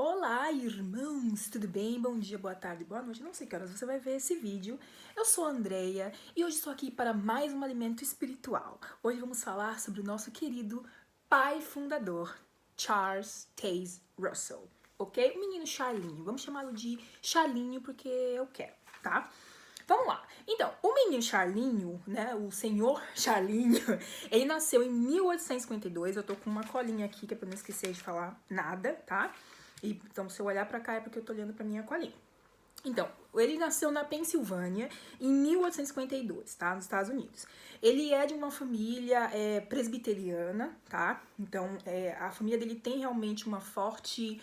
Olá, irmãos! Tudo bem? Bom dia, boa tarde, boa noite. Não sei que horas você vai ver esse vídeo. Eu sou a Andreia e hoje estou aqui para mais um alimento espiritual. Hoje vamos falar sobre o nosso querido pai fundador, Charles Taze Russell, ok? O menino Charlinho. Vamos chamá-lo de Charlinho porque eu quero, tá? Vamos lá. Então, o menino Charlinho, né, o senhor Charlinho, ele nasceu em 1852. Eu tô com uma colinha aqui que é pra não esquecer de falar nada, tá? Então, se eu olhar pra cá é porque eu tô olhando pra minha colinha. Então, ele nasceu na Pensilvânia em 1852, tá? Nos Estados Unidos. Ele é de uma família presbiteriana, tá? Então, a família dele tem realmente uma forte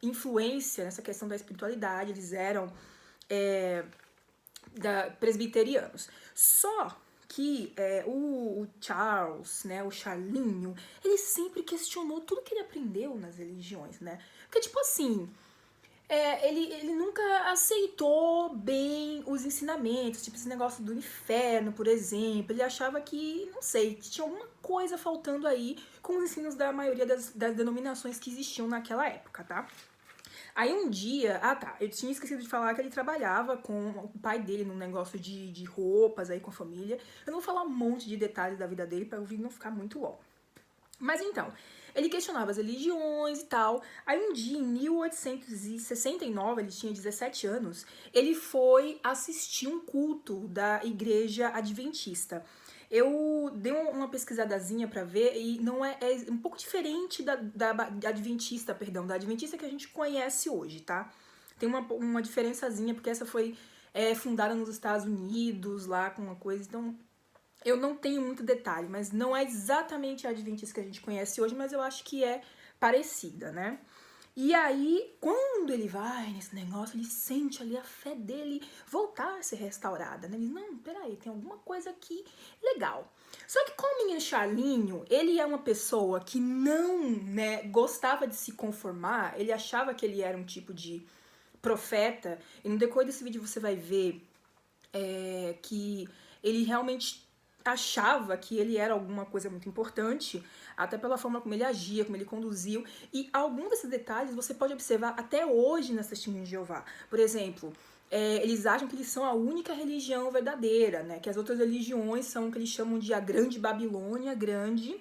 influência nessa questão da espiritualidade. Eles eram presbiterianos. Só que o Charles, né, o Charlinho, ele sempre questionou tudo que ele aprendeu nas religiões, né? Porque, tipo assim, ele nunca aceitou bem os ensinamentos, tipo esse negócio do inferno, por exemplo. Ele achava que, não sei, que tinha alguma coisa faltando aí com os ensinos da maioria das denominações que existiam naquela época, tá? Aí um dia, eu tinha esquecido de falar que ele trabalhava com o pai dele num negócio de roupas aí com a família. Eu não vou falar um monte de detalhes da vida dele para o vídeo não ficar muito longo. Mas então, ele questionava as religiões e tal. Aí um dia, em 1869, ele tinha 17 anos, ele foi assistir um culto da igreja adventista. Eu dei uma pesquisadazinha pra ver e não é um pouco diferente da adventista, perdão, da adventista que a gente conhece hoje, tá? Tem uma diferençazinha, porque essa foi fundada nos Estados Unidos, lá com uma coisa, então eu não tenho muito detalhe, mas não é exatamente a adventista que a gente conhece hoje, mas eu acho que é parecida, né? E aí, quando ele vai nesse negócio, ele sente ali a fé dele voltar a ser restaurada, né? Ele diz, não, peraí, tem alguma coisa aqui legal. Só que com o menino Charlinho, ele é uma pessoa que não, né, gostava de se conformar, ele achava que ele era um tipo de profeta, e no decorrer desse vídeo você vai ver que ele realmente achava que ele era alguma coisa muito importante, até pela forma como ele agia, como ele conduziu, e alguns desses detalhes você pode observar até hoje nas Testemunhas de Jeová. Por exemplo, eles acham que eles são a única religião verdadeira, né? Que as outras religiões são o que eles chamam de a Grande Babilônia, a Grande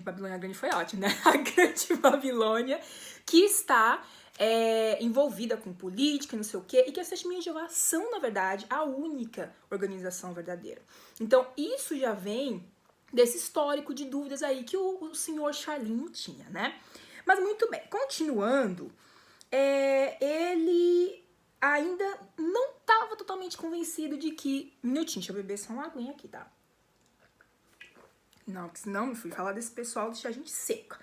Babilônia, a grande foi ótimo, né? A Grande Babilônia, que está envolvida com política e não sei o quê, e que as Testemunhas de Jeová são, na verdade, a única organização verdadeira. Então, isso já vem desse histórico de dúvidas aí que o senhor Charlinho tinha, né? Mas muito bem, continuando, ele ainda não estava totalmente convencido de que... Minutinho, deixa eu beber só uma aguinha aqui, tá? Não, porque senão eu fui falar desse pessoal deixar a gente seca.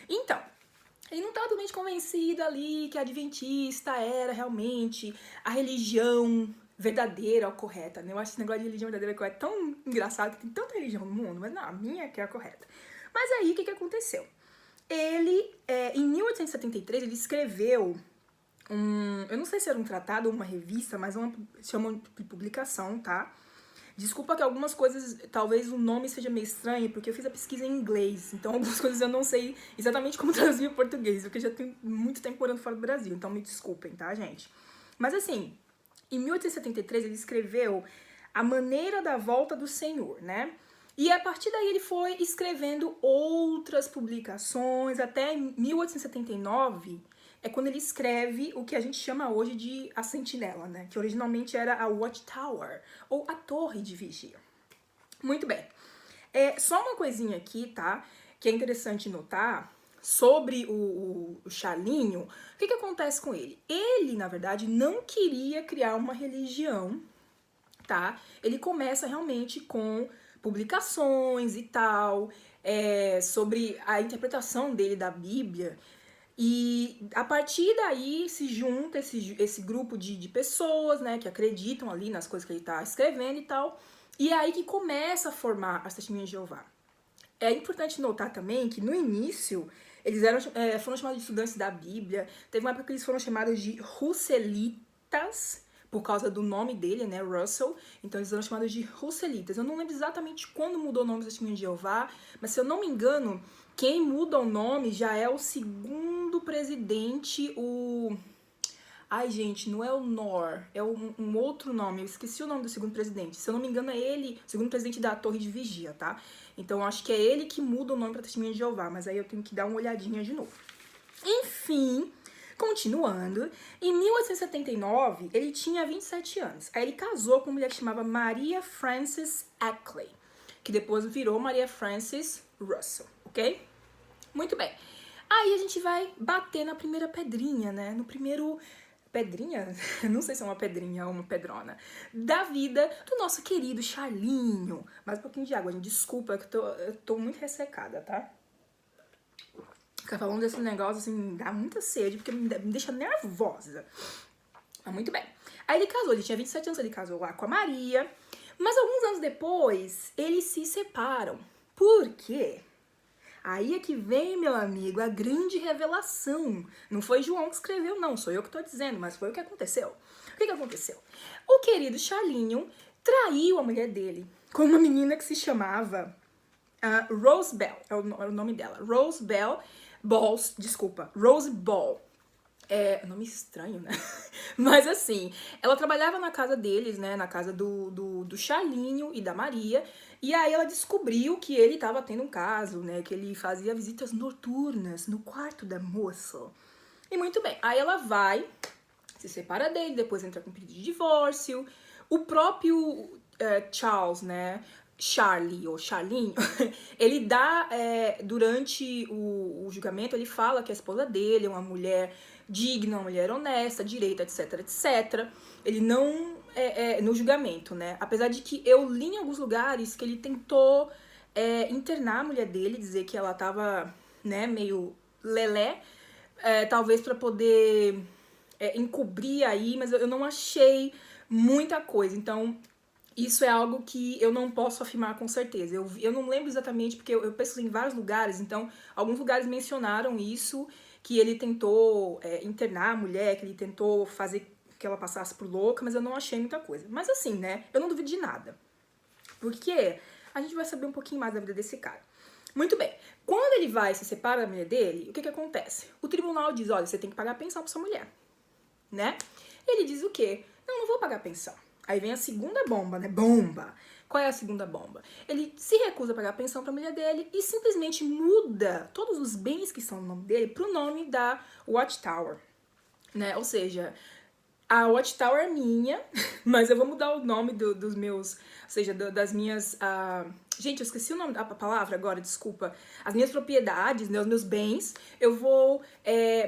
Então, ele não estava totalmente convencido ali que a adventista era realmente a religião verdadeira ou correta, né? Eu acho esse negócio de religião verdadeira é tão engraçado, que tem tanta religião no mundo, mas não, a minha que é a correta. Mas aí, o que aconteceu? Ele, em 1873, ele escreveu eu não sei se era um tratado ou uma revista, mas chamam de publicação, tá? Desculpa que algumas coisas, talvez o nome seja meio estranho, porque eu fiz a pesquisa em inglês, então algumas coisas eu não sei exatamente como traduzir em português, porque já tenho muito tempo morando fora do Brasil, então me desculpem, tá, gente? Mas assim, em 1873 ele escreveu A Maneira da Volta do Senhor, né? E a partir daí ele foi escrevendo outras publicações, até em 1879 é quando ele escreve o que a gente chama hoje de A Sentinela, né? Que originalmente era a Watchtower, ou a Torre de Vigia. Muito bem. Só uma coisinha aqui, tá? Que é interessante notar sobre o Charlinho. O que acontece com ele? Ele, na verdade, não queria criar uma religião, tá? Ele começa realmente com publicações e tal, sobre a interpretação dele da Bíblia. E a partir daí se junta esse grupo de pessoas, né, que acreditam ali nas coisas que ele tá escrevendo e tal. E é aí que começa a formar as Testemunhas de Jeová. É importante notar também que no início eles foram chamados de estudantes da Bíblia. Teve uma época que eles foram chamados de Russelitas, por causa do nome dele, né, Russell. Então eles foram chamados de Russelitas. Eu não lembro exatamente quando mudou o nome dos Testemunhas de Jeová, mas se eu não me engano, quem muda o nome já é o segundo segundo presidente, o... Ai, gente, não é o Nor, é um outro nome, eu esqueci o nome do segundo presidente. Se eu não me engano, é ele, o segundo presidente da Torre de Vigia, tá? Então, eu acho que é ele que muda o nome pra Testemunha de Jeová, mas aí eu tenho que dar uma olhadinha de novo. Enfim, continuando, em 1879, ele tinha 27 anos. Aí ele casou com uma mulher que chamava Maria Frances Ackley, que depois virou Maria Frances Russell, ok? Muito bem. Aí a gente vai bater na primeira pedrinha, né? No primeiro... Pedrinha? Não sei se é uma pedrinha ou uma pedrona. Da vida do nosso querido Charlinho. Mais um pouquinho de água, gente. Desculpa, que eu tô muito ressecada, tá? Ficar falando desse negócio, assim, dá muita sede, porque me deixa nervosa. Mas muito bem. Aí ele casou, ele tinha 27 anos, ele casou lá com a Maria. Mas alguns anos depois, eles se separam. Por quê? Aí é que vem, meu amigo, a grande revelação. Não foi João que escreveu, não. Sou eu que tô dizendo, mas foi o que aconteceu. O que aconteceu? O querido Charlinho traiu a mulher dele com uma menina que se chamava Rose Bell. É o nome dela. Rose Bell Balls, desculpa. Rose Ball. É nome estranho, né? Mas assim, ela trabalhava na casa deles, né? Na casa do Charlinho e da Maria. E aí ela descobriu que ele tava tendo um caso, né? Que ele fazia visitas noturnas no quarto da moça. E muito bem. Aí ela vai, se separa dele, depois entra com pedido de divórcio. O próprio Charles, né? Charlie, ou Charlinho, ele dá, durante o julgamento, ele fala que a esposa dele é uma mulher digna, uma mulher honesta, direita, etc, etc. Ele não, no julgamento, né, apesar de que eu li em alguns lugares que ele tentou internar a mulher dele, dizer que ela tava, né, meio lelé, talvez pra poder encobrir aí, mas eu não achei muita coisa, então... Isso é algo que eu não posso afirmar com certeza. Eu não lembro exatamente, porque eu pesquisei em vários lugares, então alguns lugares mencionaram isso, que ele tentou internar a mulher, que ele tentou fazer que ela passasse por louca, mas eu não achei muita coisa. Mas assim, né, eu não duvido de nada. Porque a gente vai saber um pouquinho mais da vida desse cara. Muito bem, quando ele vai se separa da mulher dele, o que acontece? O tribunal diz, olha, você tem que pagar pensão pra sua mulher, né? Ele diz o quê? Não vou pagar pensão. Aí vem a segunda bomba, né? Bomba! Qual é a segunda bomba? Ele se recusa a pagar pensão pra mulher dele e simplesmente muda todos os bens que são no nome dele pro nome da Watchtower, né? Ou seja, a Watchtower é minha, mas eu vou mudar o nome dos meus... Ou seja, das minhas... Gente, eu esqueci o nome da palavra agora, desculpa. As minhas propriedades, né, os meus bens, eu vou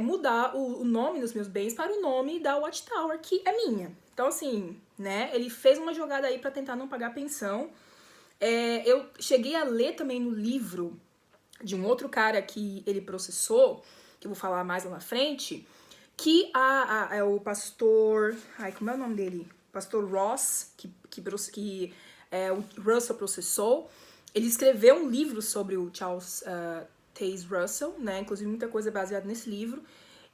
mudar o nome dos meus bens para o nome da Watchtower, que é minha. Então, assim, né, ele fez uma jogada aí pra tentar não pagar pensão. Eu cheguei a ler também no livro de um outro cara que ele processou, que eu vou falar mais lá na frente, que é o pastor... Ai, como é o nome dele? Pastor Ross, que o Russell processou. Ele escreveu um livro sobre o Charles Taze Russell, né? Inclusive muita coisa baseada nesse livro.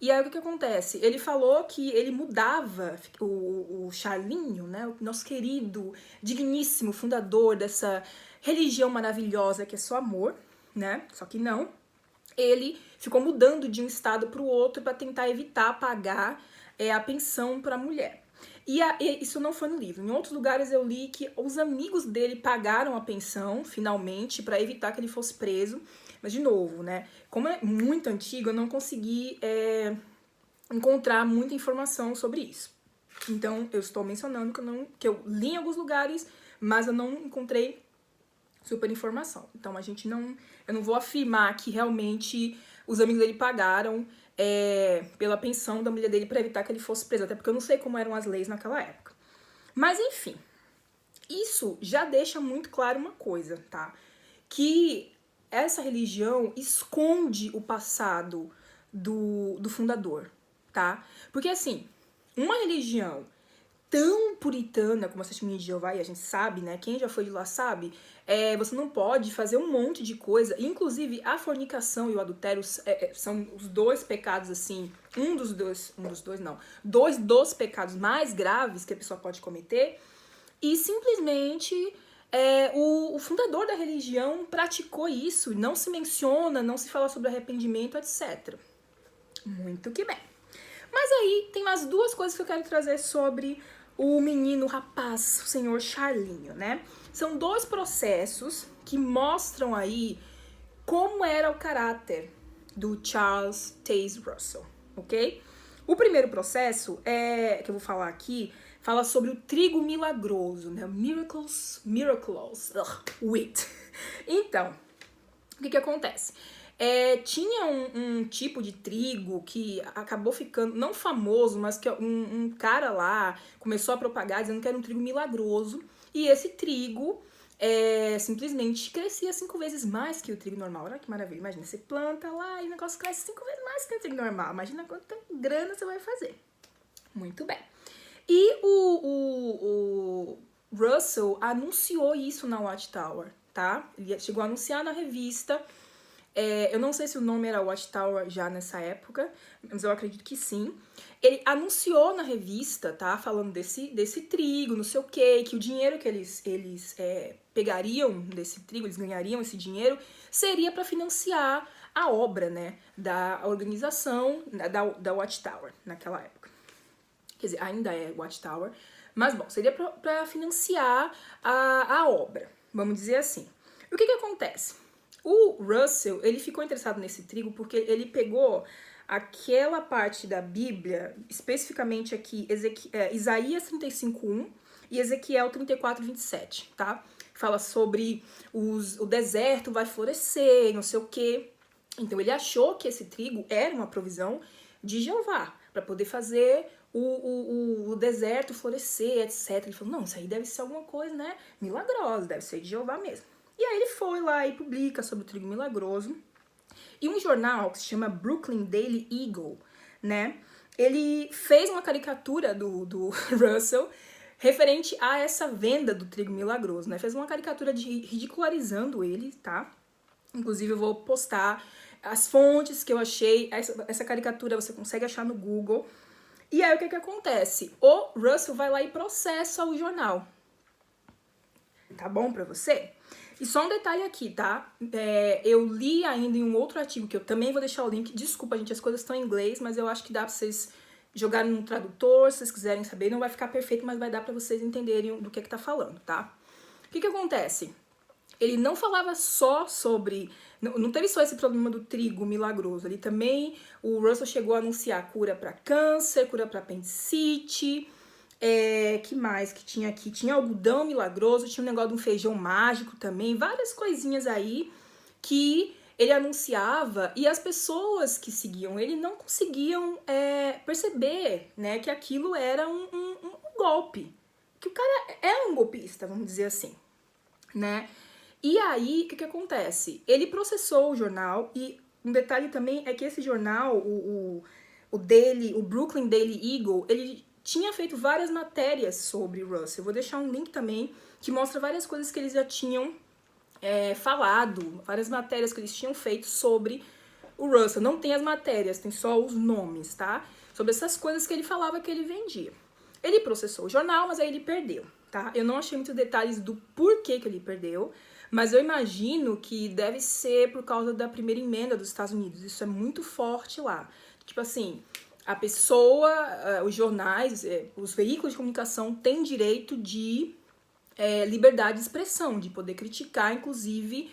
E aí o que acontece? Ele falou que ele mudava o Charlinho, né? O nosso querido, digníssimo fundador dessa religião maravilhosa que é só amor, né? Só que não. Ele ficou mudando de um estado para o outro para tentar evitar pagar a pensão para a mulher. E isso não foi no livro. Em outros lugares eu li que os amigos dele pagaram a pensão, finalmente, para evitar que ele fosse preso. Mas, de novo, né? Como é muito antigo, eu não consegui encontrar muita informação sobre isso. Então, eu estou mencionando que eu li em alguns lugares, mas eu não encontrei super informação. Então, eu não vou afirmar que realmente os amigos dele pagaram pela pensão da mulher dele para evitar que ele fosse preso, até porque eu não sei como eram as leis naquela época. Mas, enfim, isso já deixa muito claro uma coisa, tá? Que essa religião esconde o passado do fundador, tá? Porque, assim, uma religião tão puritana como a Testemunha de Jeová, e a gente sabe, né? Quem já foi de lá sabe, você não pode fazer um monte de coisa, inclusive a fornicação e o adultério são os dois pecados, assim, dois dos pecados mais graves que a pessoa pode cometer, e simplesmente o fundador da religião praticou isso, não se menciona, não se fala sobre arrependimento, etc. Muito que bem. Mas aí tem mais duas coisas que eu quero trazer sobre o menino, o rapaz, o senhor Charlinho, né? São dois processos que mostram aí como era o caráter do Charles Taze Russell, ok? O primeiro processo que eu vou falar aqui fala sobre o trigo milagroso, né? Miracles, wheat. Então, o que acontece? Tinha um tipo de trigo que acabou ficando, não famoso, mas que um cara lá começou a propagar dizendo que era um trigo milagroso. E esse trigo simplesmente crescia 5 vezes mais que o trigo normal. Olha que maravilha, imagina, você planta lá e o negócio cresce 5 vezes mais que o trigo normal. Imagina quanta grana você vai fazer. Muito bem. E o Russell anunciou isso na Watchtower, tá? Ele chegou a anunciar na revista. Eu não sei se o nome era Watchtower já nessa época, mas eu acredito que sim. Ele anunciou na revista, tá? Falando desse trigo, não sei o quê, que o dinheiro que eles pegariam desse trigo, eles ganhariam esse dinheiro, seria para financiar a obra, né? Da organização da Watchtower naquela época. Quer dizer, ainda é Watchtower, mas bom, seria para financiar a obra, vamos dizer assim. E o que acontece? O Russell, ele ficou interessado nesse trigo porque ele pegou aquela parte da Bíblia, especificamente aqui, Isaías 35:1 e Ezequiel 34:27, tá? Fala sobre o deserto vai florescer, não sei o quê. Então ele achou que esse trigo era uma provisão de Jeová, para poder fazer o deserto florescer, etc. Ele falou, não, isso aí deve ser alguma coisa, né, milagrosa, deve ser de Jeová mesmo. E aí ele foi lá e publica sobre o trigo milagroso. E um jornal que se chama Brooklyn Daily Eagle, né, ele fez uma caricatura do Russell referente a essa venda do trigo milagroso, né, fez uma caricatura ridicularizando ele, tá? Inclusive eu vou postar as fontes que eu achei, essa caricatura você consegue achar no Google. E aí o que acontece? O Russell vai lá e processa o jornal. Tá bom pra você? E só um detalhe aqui, tá? Eu li ainda em um outro artigo, que eu também vou deixar o link. Desculpa, gente, as coisas estão em inglês, mas eu acho que dá pra vocês jogarem no tradutor, se vocês quiserem saber. Não vai ficar perfeito, mas vai dar pra vocês entenderem do que tá falando, tá? O que acontece? Ele não falava só sobre... Não teve só esse problema do trigo milagroso. Ele também... O Russell chegou a anunciar cura para câncer, cura para apendicite... que mais que tinha aqui? Tinha algodão milagroso, tinha um negócio de um feijão mágico também, várias coisinhas aí que ele anunciava e as pessoas que seguiam ele não conseguiam perceber, né, que aquilo era um golpe, que o cara é um golpista, vamos dizer assim, né? E aí, o que acontece? Ele processou o jornal e um detalhe também é que esse jornal, o Brooklyn Daily Eagle, ele tinha feito várias matérias sobre o Russell. Eu vou deixar um link também que mostra várias coisas que eles já tinham falado, várias matérias que eles tinham feito sobre o Russell. Não tem as matérias, tem só os nomes, tá? Sobre essas coisas que ele falava que ele vendia. Ele processou o jornal, mas aí ele perdeu, tá? Eu não achei muitos detalhes do porquê que ele perdeu, mas eu imagino que deve ser por causa da primeira emenda dos Estados Unidos. Isso é muito forte lá. Tipo assim, a pessoa, os jornais, os veículos de comunicação têm direito de liberdade de expressão, de poder criticar, inclusive,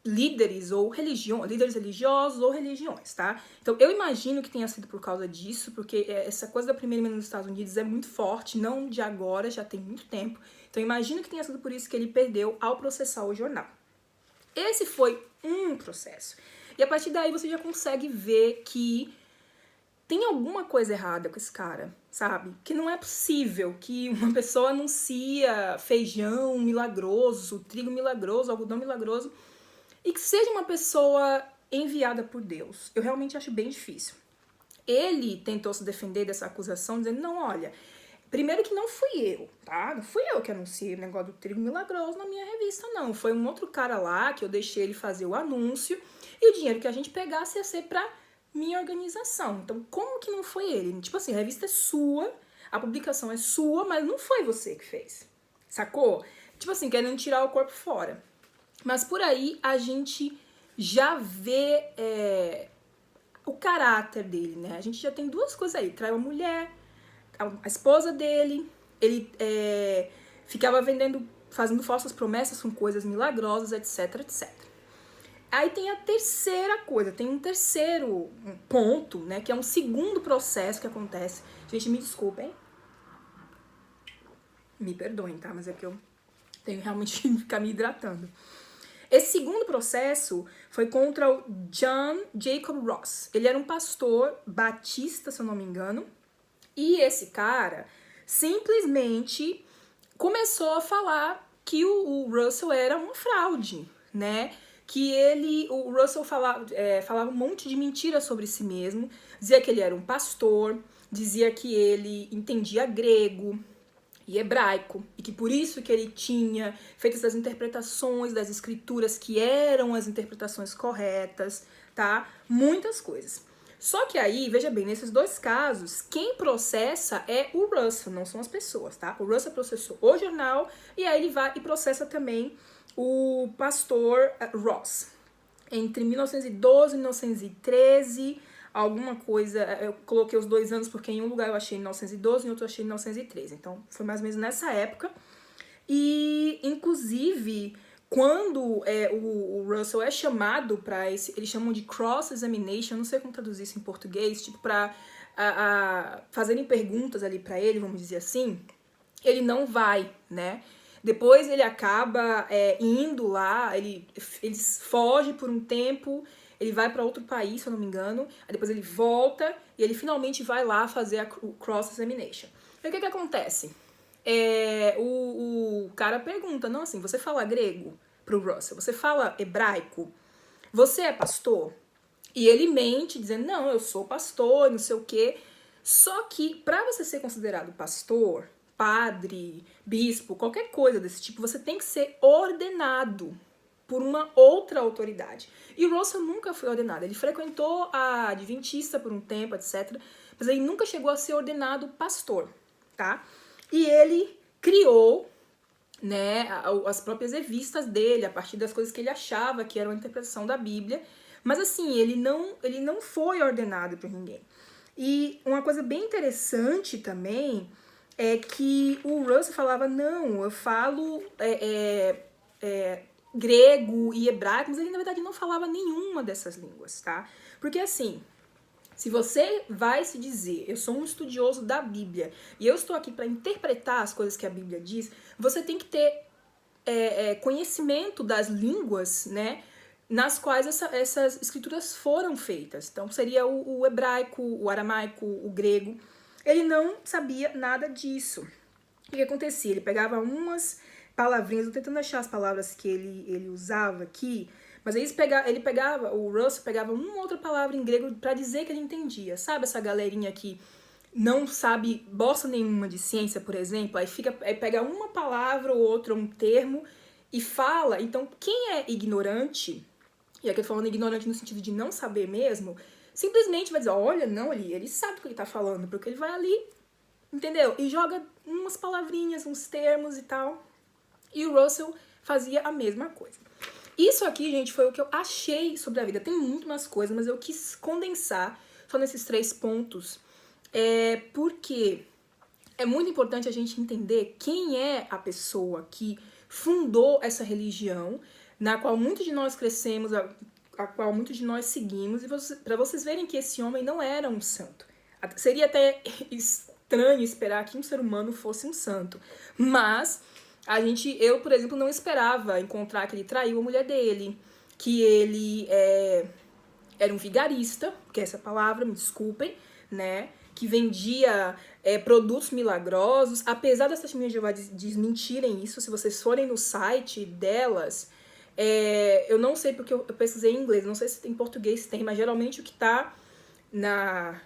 líderes religiosos ou religiões, tá? Então, eu imagino que tenha sido por causa disso, porque essa coisa da primeira emenda nos Estados Unidos é muito forte, não de agora, já tem muito tempo. Então, eu imagino que tenha sido por isso que ele perdeu ao processar o jornal. Esse foi um processo. E a partir daí você já consegue ver que tem alguma coisa errada com esse cara, sabe? Que não é possível que uma pessoa anuncia feijão milagroso, trigo milagroso, algodão milagroso, e que seja uma pessoa enviada por Deus. Eu realmente acho bem difícil. Ele tentou se defender dessa acusação, dizendo, não, olha, primeiro que não fui eu, tá? Não fui eu que anunciei o negócio do trigo milagroso na minha revista, não. Foi um outro cara lá que eu deixei ele fazer o anúncio e o dinheiro que a gente pegasse ia ser pra minha organização. Então, como que não foi ele? Tipo assim, a revista é sua, a publicação é sua, mas não foi você que fez. Sacou? Tipo assim, querendo tirar o corpo fora. Mas por aí a gente já vê o caráter caráter dele, né? A gente já tem duas coisas aí. Traiu a mulher, a esposa dele, ele ficava fazendo falsas promessas com coisas milagrosas, etc, etc. Aí tem a terceira coisa, tem um terceiro ponto, né, que é um segundo processo que acontece. Gente, me desculpem. Me perdoem, tá? Mas é que eu tenho realmente que ficar me hidratando. Esse segundo processo foi contra o John Jacob Ross. Ele era um pastor batista, se eu não me engano. E esse cara simplesmente começou a falar que o Russell era uma fraude, né? Que o Russell falava um monte de mentiras sobre si mesmo, dizia que ele era um pastor, dizia que ele entendia grego e hebraico, e que por isso que ele tinha feito essas interpretações das escrituras que eram as interpretações corretas, tá? Muitas coisas. Só que aí, veja bem, nesses dois casos, quem processa é o Russell, não são as pessoas, tá? O Russell processou o jornal e aí ele vai e processa também o pastor Ross. Entre 1912 e 1913, alguma coisa, eu coloquei os 2 anos porque em um lugar eu achei em 1912 e em outro eu achei em 1913. Então, foi mais ou menos nessa época. E, inclusive, quando o Russell é chamado para esse, eles chamam de cross-examination, não sei como traduzir isso em português, tipo, para fazerem perguntas ali para ele, vamos dizer assim, ele não vai, né? Depois ele acaba indo lá, ele foge por um tempo, ele vai para outro país, se eu não me engano, aí depois ele volta e ele finalmente vai lá fazer o cross-examination. E o que acontece? O cara pergunta, não, assim, você fala grego pro Russell? Você fala hebraico? Você é pastor? E ele mente, dizendo, não, eu sou pastor, não sei o quê. Só que, para você ser considerado pastor, padre, bispo, qualquer coisa desse tipo, você tem que ser ordenado por uma outra autoridade. E o Russell nunca foi ordenado. Ele frequentou a Adventista por um tempo, etc. Mas ele nunca chegou a ser ordenado pastor, tá? E ele criou, né, as próprias revistas dele, a partir das coisas que ele achava que eram a interpretação da Bíblia. Mas assim, ele não foi ordenado por ninguém. E uma coisa bem interessante também é que o Russell falava, não, eu falo grego e hebraico, mas ele na verdade não falava nenhuma dessas línguas, tá? Porque assim, se você vai se dizer, eu sou um estudioso da Bíblia e eu estou aqui para interpretar as coisas que a Bíblia diz, você tem que ter conhecimento das línguas, né, nas quais essas escrituras foram feitas. Então seria o hebraico, o aramaico, o grego. Ele não sabia nada disso. O que acontecia? Ele pegava umas palavrinhas, eu tô tentando achar as palavras que ele usava aqui, mas aí o Russell pegava uma outra palavra em grego para dizer que ele entendia. Sabe essa galerinha que não sabe bosta nenhuma de ciência, por exemplo, aí pega uma palavra ou outra, um termo, e fala. Então, quem é ignorante, e aqui eu tô falando ignorante no sentido de não saber mesmo, simplesmente vai dizer, olha, não, ele sabe o que ele tá falando, porque ele vai ali, entendeu? E joga umas palavrinhas, uns termos e tal. E o Russell fazia a mesma coisa. Isso aqui, gente, foi o que eu achei sobre a vida. Tem muito mais coisas, mas eu quis condensar só nesses 3 pontos. Porque é muito importante a gente entender quem é a pessoa que fundou essa religião, na qual muitos de nós crescemos, a qual muitos de nós seguimos, e para vocês verem que esse homem não era um santo. Seria até estranho esperar que um ser humano fosse um santo, mas eu, por exemplo, não esperava encontrar que ele traiu a mulher dele, que ele era um vigarista, que é essa palavra, me desculpem, né, que vendia produtos milagrosos, apesar das testemunhas de Jeová desmentirem isso. Se vocês forem no site delas, eu não sei porque eu pesquisei em inglês, não sei se em português tem, mas geralmente o que tá na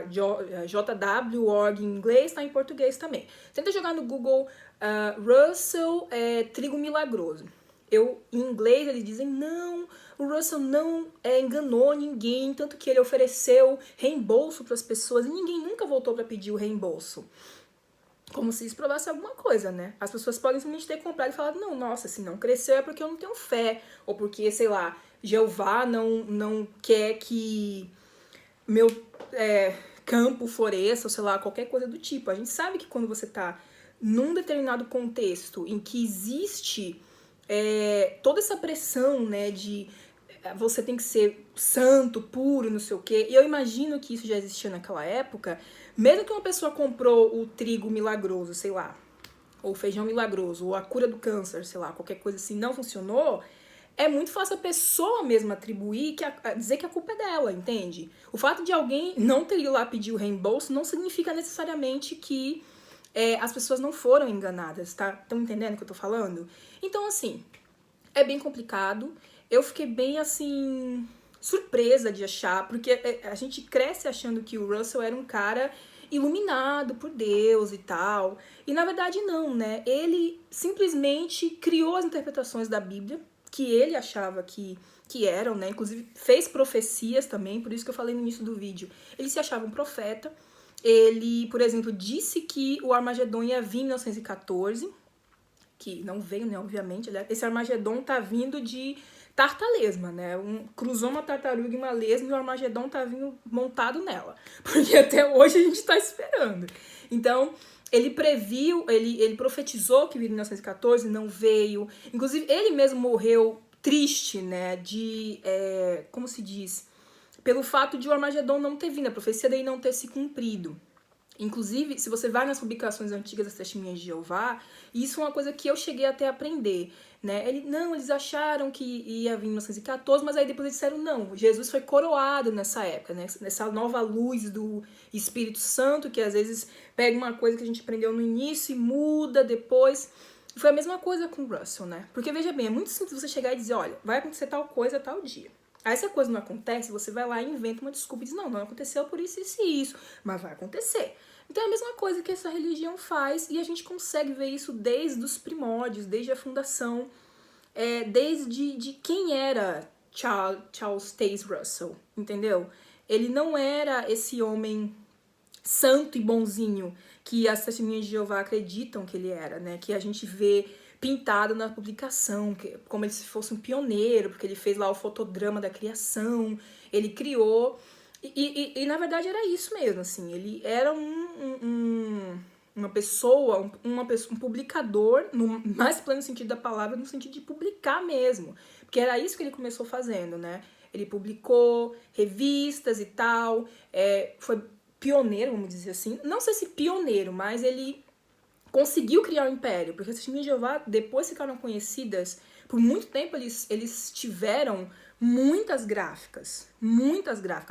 JW.org em inglês tá em português também. Tenta jogar no Google Russell trigo milagroso. Em inglês eles dizem, não, o Russell não enganou ninguém, tanto que ele ofereceu reembolso para as pessoas e ninguém nunca voltou para pedir o reembolso. Como se isso provasse alguma coisa, né? As pessoas podem simplesmente ter comprado e falado, não, nossa, se não cresceu é porque eu não tenho fé, ou porque, sei lá, Jeová não quer que meu campo, floresta, ou sei lá, qualquer coisa do tipo. A gente sabe que quando você tá num determinado contexto em que existe toda essa pressão, né, de você tem que ser santo, puro, não sei o quê. E eu imagino que isso já existia naquela época. Mesmo que uma pessoa comprou o trigo milagroso, sei lá, ou o feijão milagroso, ou a cura do câncer, sei lá, qualquer coisa assim, não funcionou, é muito fácil a pessoa mesma atribuir, dizer que a culpa é dela, entende? O fato de alguém não ter ido lá pedir o reembolso não significa necessariamente que as pessoas não foram enganadas, tá? Estão entendendo o que eu tô falando? Então, assim, é bem complicado. Eu fiquei bem, assim, surpresa de achar, porque a gente cresce achando que o Russell era um cara iluminado por Deus e tal. E na verdade não, né? Ele simplesmente criou as interpretações da Bíblia que ele achava que eram, né? Inclusive fez profecias também, por isso que eu falei no início do vídeo. Ele se achava um profeta. Ele, por exemplo, disse que o Armagedon ia vir em 1914, que não veio, né, obviamente. Esse Armagedon tá vindo de Tartalesma, né? Cruzou uma tartaruga em uma lesma e o Armagedon tá vindo montado nela. Porque até hoje a gente tá esperando. Então, ele previu, ele profetizou que viria em 1914, não veio. Inclusive, ele mesmo morreu triste, né? Como se diz? Pelo fato de o Armagedon não ter vindo, a profecia dele não ter se cumprido. Inclusive, se você vai nas publicações antigas das Testemunhas de Jeová, isso é uma coisa que eu cheguei até a aprender, né? Eles acharam que ia vir em 1914, mas aí depois eles disseram, não, Jesus foi coroado nessa época, né? Nessa nova luz do Espírito Santo, que às vezes pega uma coisa que a gente aprendeu no início e muda depois. Foi a mesma coisa com o Russell, né? Porque, veja bem, é muito simples você chegar e dizer, olha, vai acontecer tal coisa tal dia. Aí se a coisa não acontece, você vai lá e inventa uma desculpa e diz, não aconteceu por isso, isso e isso, mas vai acontecer. Então é a mesma coisa que essa religião faz e a gente consegue ver isso desde os primórdios, desde a fundação, desde de quem era Charles Taze Russell, entendeu? Ele não era esse homem santo e bonzinho que as Testemunhas de Jeová acreditam que ele era, né? Que a gente vê pintado na publicação, como ele se fosse um pioneiro, porque ele fez lá o fotodrama da criação, ele criou, e na verdade era isso mesmo, assim, ele era uma pessoa, um publicador, no mais pleno sentido da palavra, no sentido de publicar mesmo, porque era isso que ele começou fazendo, né? Ele publicou revistas e tal, foi pioneiro, vamos dizer assim, não sei se pioneiro, mas ele conseguiu criar um império, porque as Testemunhas de Jeová depois ficaram conhecidas, por muito tempo eles tiveram muitas gráficas,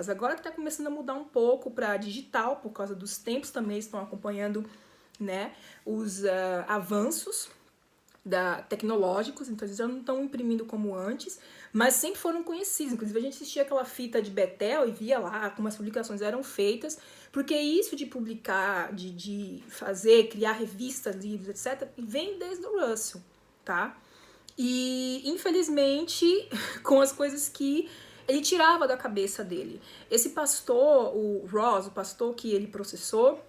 agora que tá começando a mudar um pouco para digital, por causa dos tempos também estão acompanhando, né, os avanços tecnológicos, então eles já não estão imprimindo como antes, mas sempre foram conhecidos. Inclusive a gente assistia aquela fita de Betel e via lá como as publicações eram feitas, porque isso de publicar, de fazer, criar revistas, livros, etc., vem desde o Russell, tá? E infelizmente com as coisas que ele tirava da cabeça dele. Esse pastor, o Ross, o pastor que ele processou,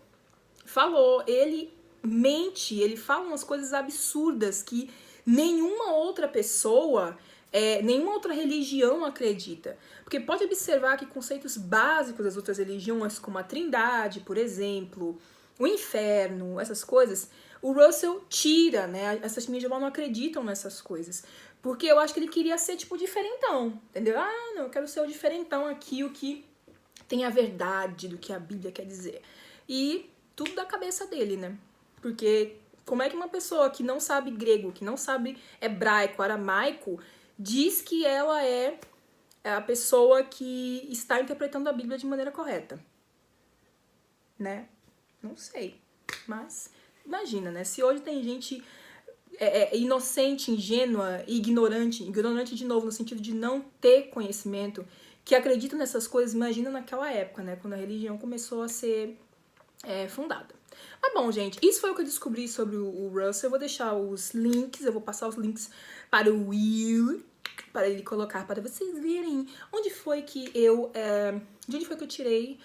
falou, ele mente, ele fala umas coisas absurdas que nenhuma outra pessoa, nenhuma outra religião acredita. Porque pode observar que conceitos básicos das outras religiões, como a Trindade, por exemplo, o inferno, essas coisas, o Russell tira, né? Essas Testemunhas de Jeová não acreditam nessas coisas. Porque eu acho que ele queria ser, tipo, diferentão, entendeu? Ah, não, eu quero ser o diferentão aqui, o que tem a verdade do que a Bíblia quer dizer. E tudo da cabeça dele, né? Porque como é que uma pessoa que não sabe grego, que não sabe hebraico, aramaico, diz que ela é a pessoa que está interpretando a Bíblia de maneira correta? Né? Não sei. Mas imagina, né? Se hoje tem gente inocente, ingênua, ignorante de novo, no sentido de não ter conhecimento, que acredita nessas coisas, imagina naquela época, né? Quando a religião começou a ser fundada. Mas bom, gente, isso foi o que eu descobri sobre o Russell. Eu vou deixar os links, eu vou passar os links para o Will, para ele colocar, para vocês verem onde foi que eu tirei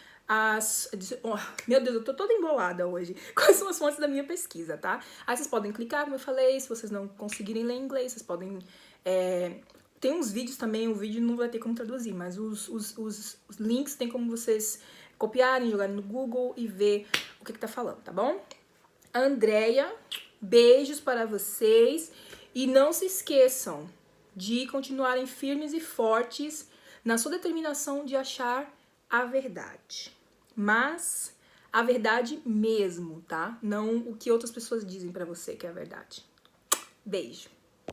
meu Deus, eu tô toda embolada hoje. Quais são as fontes da minha pesquisa, tá? Aí vocês podem clicar, como eu falei, se vocês não conseguirem ler inglês, vocês podem tem uns vídeos também, o vídeo não vai ter como traduzir, mas os links tem como vocês copiarem, jogarem no Google e ver o que tá falando, tá bom? Andréia, beijos para vocês. E não se esqueçam de continuarem firmes e fortes na sua determinação de achar a verdade. Mas a verdade mesmo, tá? Não o que outras pessoas dizem pra você que é a verdade. Beijo.